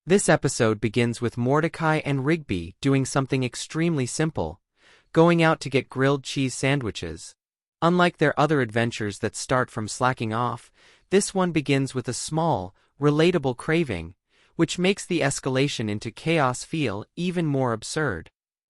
This episode begins with Mordecai and Rigby doing something extremely simple, going out to get grilled cheese sandwiches. Unlike their other adventures that start from slacking off, this one begins with a small, relatable craving, which makes the escalation into chaos feel even more absurd.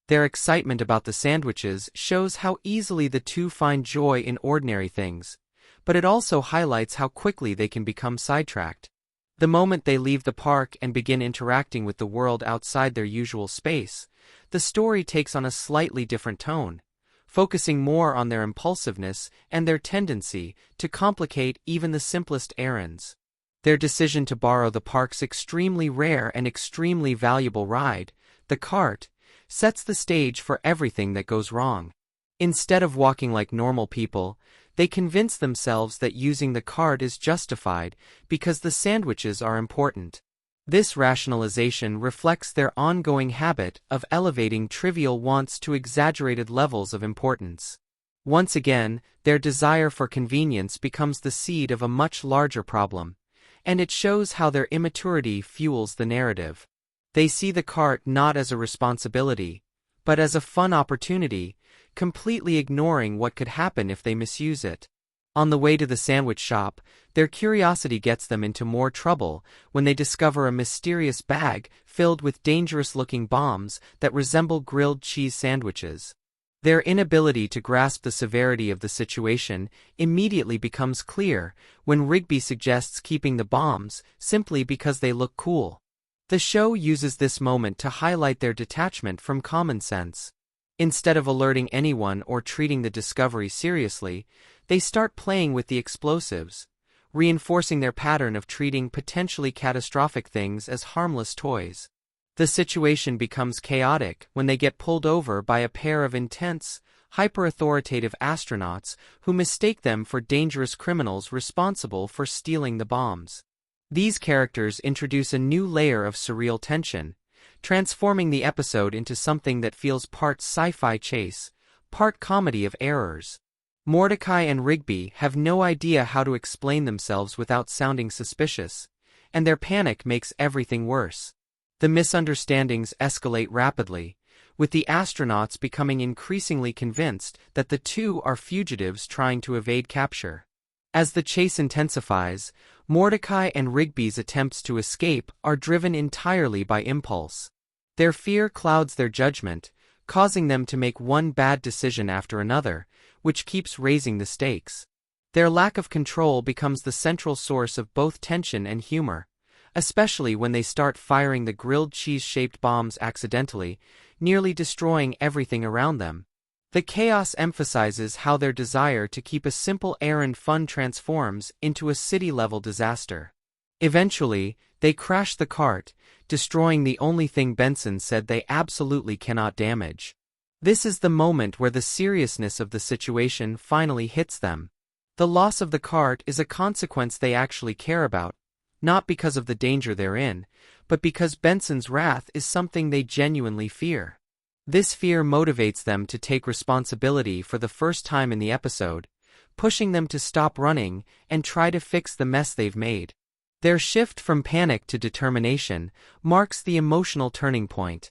Their excitement about the sandwiches shows how easily the two find joy in ordinary things, but it also highlights how quickly they can become sidetracked. The moment they leave the park and begin interacting with the world outside their usual space, the story takes on a slightly different tone, focusing more on their impulsiveness and their tendency to complicate even the simplest errands. Their decision to borrow the park's extremely rare and extremely valuable ride, the cart, sets the stage for everything that goes wrong. Instead of walking like normal people, they convince themselves that using the cart is justified because the sandwiches are important. This rationalization reflects their ongoing habit of elevating trivial wants to exaggerated levels of importance. Once again, their desire for convenience becomes the seed of a much larger problem, and it shows how their immaturity fuels the narrative. They see the cart not as a responsibility, but as a fun opportunity, completely ignoring what could happen if they misuse it. On the way to the sandwich shop, their curiosity gets them into more trouble when they discover a mysterious bag filled with dangerous-looking bombs that resemble grilled cheese sandwiches. Their inability to grasp the severity of the situation immediately becomes clear when Rigby suggests keeping the bombs simply because they look cool. The show uses this moment to highlight their detachment from common sense. Instead of alerting anyone or treating the discovery seriously, they start playing with the explosives, reinforcing their pattern of treating potentially catastrophic things as harmless toys. The situation becomes chaotic when they get pulled over by a pair of intense, hyper-authoritative astronauts who mistake them for dangerous criminals responsible for stealing the bombs. These characters introduce a new layer of surreal tension, transforming the episode into something that feels part sci-fi chase, part comedy of errors. Mordecai and Rigby have no idea how to explain themselves without sounding suspicious, and their panic makes everything worse. The misunderstandings escalate rapidly, with the astronauts becoming increasingly convinced that the two are fugitives trying to evade capture. As the chase intensifies, Mordecai and Rigby's attempts to escape are driven entirely by impulse. Their fear clouds their judgment, causing them to make one bad decision after another, which keeps raising the stakes. Their lack of control becomes the central source of both tension and humor, especially when they start firing the grilled cheese-shaped bombs accidentally, nearly destroying everything around them. The chaos emphasizes how their desire to keep a simple errand fun transforms into a city-level disaster. Eventually, they crash the cart, destroying the only thing Benson said they absolutely cannot damage. This is the moment where the seriousness of the situation finally hits them. The loss of the cart is a consequence they actually care about, not because of the danger they're in, but because Benson's wrath is something they genuinely fear. This fear motivates them to take responsibility for the first time in the episode, pushing them to stop running and try to fix the mess they've made. Their shift from panic to determination marks the emotional turning point.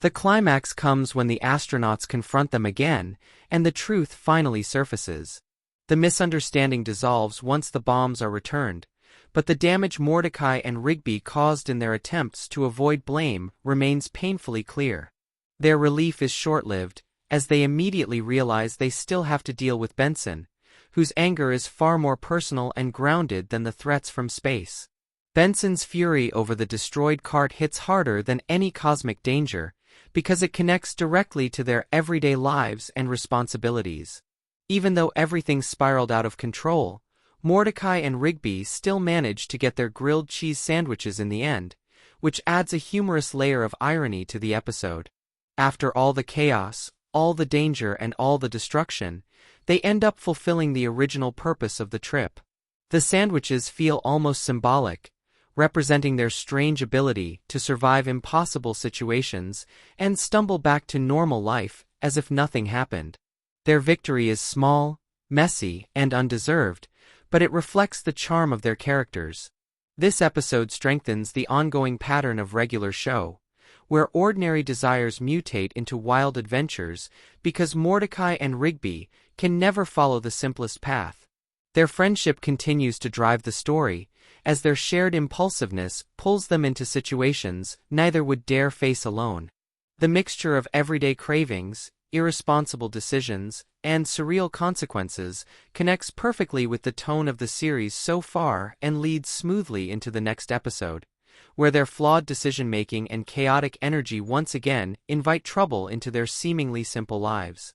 The climax comes when the astronauts confront them again, and the truth finally surfaces. The misunderstanding dissolves once the bombs are returned, but the damage Mordecai and Rigby caused in their attempts to avoid blame remains painfully clear. Their relief is short-lived, as they immediately realize they still have to deal with Benson, whose anger is far more personal and grounded than the threats from space. Benson's fury over the destroyed cart hits harder than any cosmic danger, because it connects directly to their everyday lives and responsibilities. Even though everything spiraled out of control, Mordecai and Rigby still manage to get their grilled cheese sandwiches in the end, which adds a humorous layer of irony to the episode. After all the chaos, all the danger and all the destruction, they end up fulfilling the original purpose of the trip. The sandwiches feel almost symbolic, representing their strange ability to survive impossible situations and stumble back to normal life as if nothing happened. Their victory is small, messy, and undeserved, but it reflects the charm of their characters. This episode strengthens the ongoing pattern of regular show, where ordinary desires mutate into wild adventures because Mordecai and Rigby can never follow the simplest path. Their friendship continues to drive the story, as their shared impulsiveness pulls them into situations neither would dare face alone. The mixture of everyday cravings, irresponsible decisions, and surreal consequences connects perfectly with the tone of the series so far and leads smoothly into the next episode, where their flawed decision-making and chaotic energy once again invite trouble into their seemingly simple lives.